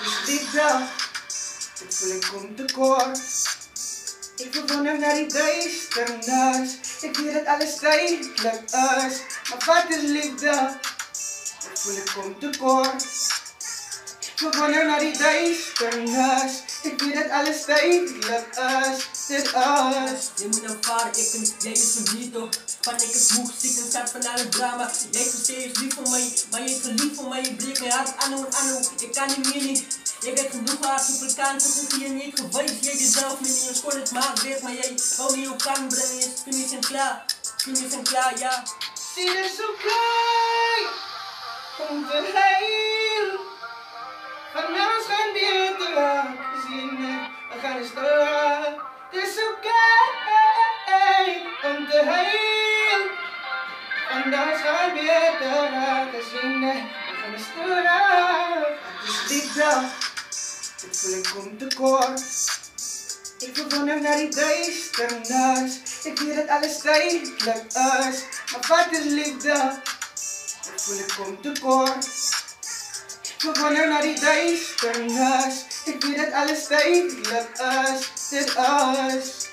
is liefde. Ik voel ik kom tekort. Ik verwonder naar die duisternis. Ik weet dat alles tijdelijk is. Maar wat is liefde? Ik voel ik kom tekort. Ik verwonder naar die duisternis. Ik weet dat alles tijdelijk is. Dit is. Je moet nou varen, jij is verliefd toch? Van ik is moe, ziek en zat van alle drama. Jij is serieus lief voor mij, maar je is verliefd voor mij. Je breekt mijn hart aan en aan. Ik kan niet meer niet. Ik heb genoeg gehad, zoveel kansen, hoef je niet geweest. Jij jezelf niet, je scoort het maakt weer, maar jij hou niet op kan brengen. Je finish en klaar, finish en klaar, ja. Zie je zo klein, om te heilen. Vanavond gaan we te laat zien, we gaan eens te laat. Het is oké om te heilen. Vandaag gaan we te laten zien, we gaan eens te laat. Het is liefde, ik voel ik kom tekort. Ik verwonder naar die duisternis. Ik weet dat alles tijdelijk is. Maar wat is liefde? Ik voel ik kom tekort. Ik verwonder naar die duisternis. Ik weet dat alles tijdelijk is. Dit is.